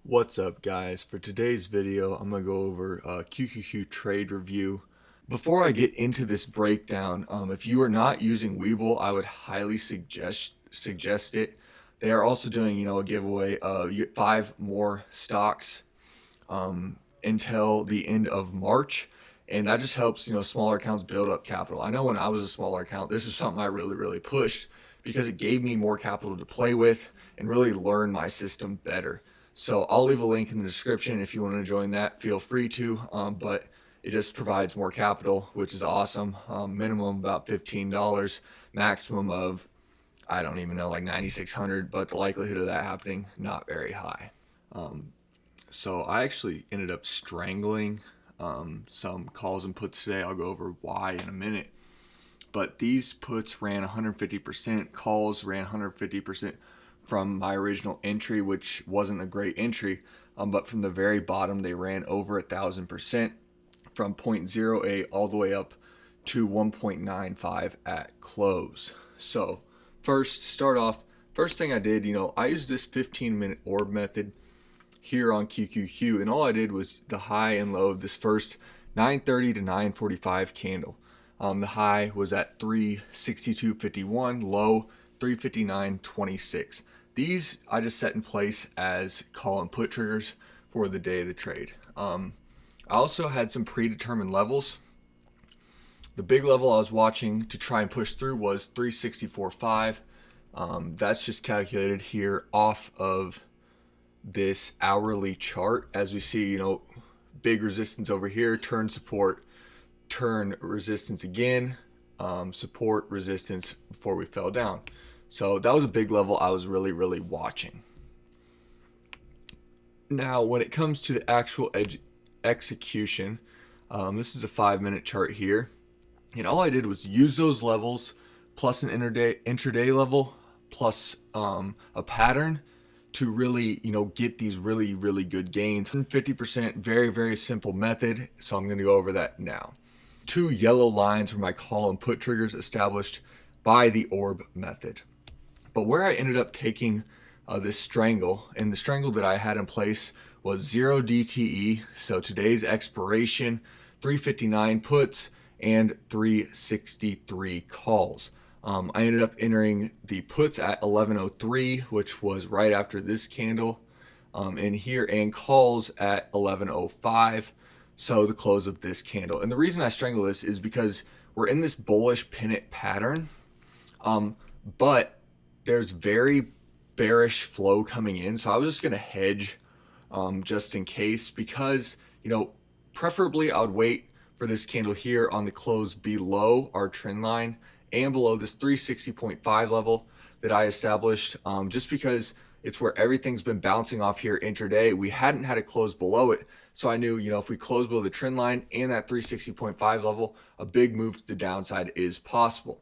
What's up, guys? For today's video, I'm going to go over QQQ trade review. Before I get into this breakdown, if you are not using WeBull, I would highly suggest it. They are also doing, a giveaway of 5 more stocks until the end of March. And that just helps, smaller accounts build up capital. I know when I was a smaller account, this is something I really pushed because it gave me more capital to play with and really learn my system better. So I'll leave a link in the description if you want to join that. Feel free to, but it just provides more capital, which is awesome. Minimum about $15, maximum of, I don't even know, like 9,600, but the likelihood of that happening, not very high. So I actually ended up strangling some calls and puts today. I'll go over why in a minute. But these puts ran 150%, calls ran 150%. From my original entry, which wasn't a great entry, but from the very bottom they ran over 1,000% from 0.08 all the way up to 1.95 at close. So first thing I did, I used this 15-minute orb method here on QQQ, and all I did was the high and low of this first 9:30 to 9:45 candle. The high was at 362.51, low 359.26. These I just set in place as call and put triggers for the day of the trade. I also had some predetermined levels. The big level I was watching to try and push through was 364.5. That's just calculated here off of this hourly chart. As we see, big resistance over here, turn support, turn resistance again, support resistance before we fell down. So that was a big level I was really watching. Now, when it comes to the actual execution, this is a 5-minute chart here. And all I did was use those levels plus an intraday level plus a pattern to really, get these really good gains. 50%, very simple method. So I'm going to go over that now. 2 yellow lines were my call and put triggers established by the ORB method. But where I ended up taking this strangle, and the strangle that I had in place was 0 DTE, so today's expiration, 359 puts, and 363 calls. I ended up entering the puts at 11:03, which was right after this candle, in here, and calls at 11:05, so the close of this candle. And the reason I strangle this is because we're in this bullish pennant pattern, but there's very bearish flow coming in, so I was just going to hedge just in case, because preferably I would wait for this candle here on the close below our trend line and below this 360.5 level that I established, just because it's where everything's been bouncing off here intraday. We hadn't had a close below it, so I knew if we close below the trend line and that 360.5 level, a big move to the downside is possible.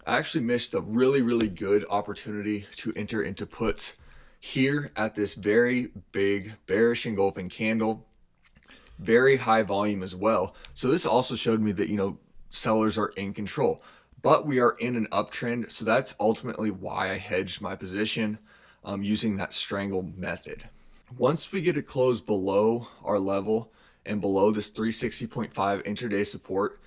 I actually missed a really good opportunity to enter into puts here at this very big bearish engulfing candle, very high volume as well. So this also showed me that, sellers are in control, but we are in an uptrend. So that's ultimately why I hedged my position using that strangle method. Once we get a close below our level and below this 360.5 intraday support,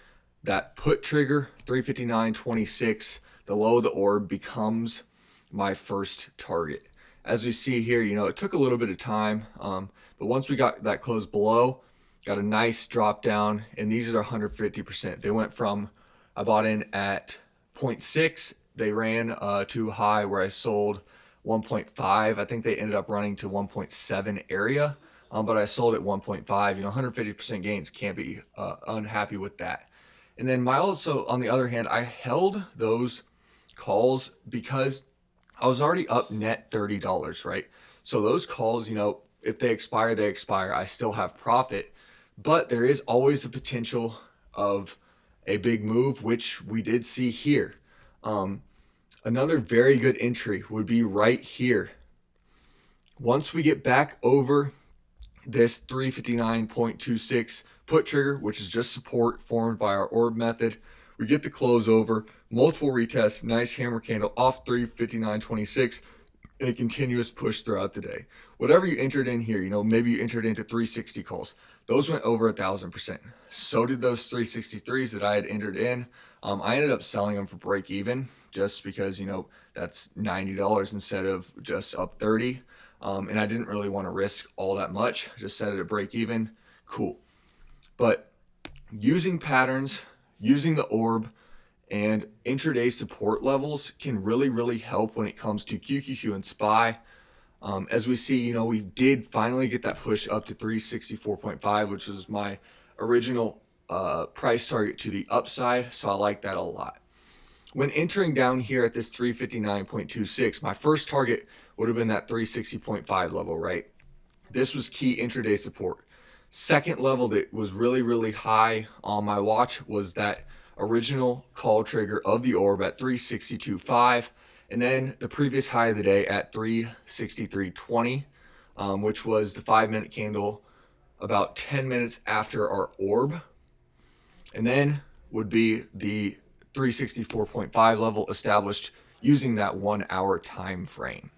that put trigger 359.26, the low of the orb, becomes my first target. As we see here, it took a little bit of time, but once we got that close below, got a nice drop down, and these are 150%. They went from, I bought in at 0.6, they ran to high where I sold 1.5. I think they ended up running to 1.7 area, but I sold at 1.5. 150% gains, can't be unhappy with that. And then on the other hand, I held those calls because I was already up net $30, right? So those calls, if they expire, they expire. I still have profit, but there is always the potential of a big move, which we did see here. Another very good entry would be right here. Once we get back over this 359.26 put trigger, which is just support formed by our orb method, we get the close over, multiple retests, nice hammer candle off 359.26, and a continuous push throughout the day. Whatever you entered in here, maybe you entered into 360 calls. Those went over 1,000%. So did those 363s that I had entered in. I ended up selling them for break even just because, that's $90 instead of just up 30. And I didn't really want to risk all that much. Just set it at break even. Cool. But using patterns, using the ORB, and intraday support levels can really, really help when it comes to QQQ and SPY. As we see, we did finally get that push up to 364.5, which was my original price target to the upside. So I like that a lot. When entering down here at this 359.26, my first target would have been that 360.5 level, right? This was key intraday support. Second level that was really, really high on my watch was that original call trigger of the orb at 362.5, and then the previous high of the day at 363.20, which was the 5-minute candle about 10 minutes after our orb. And then would be the 364.5 level established using that 1 hour time frame.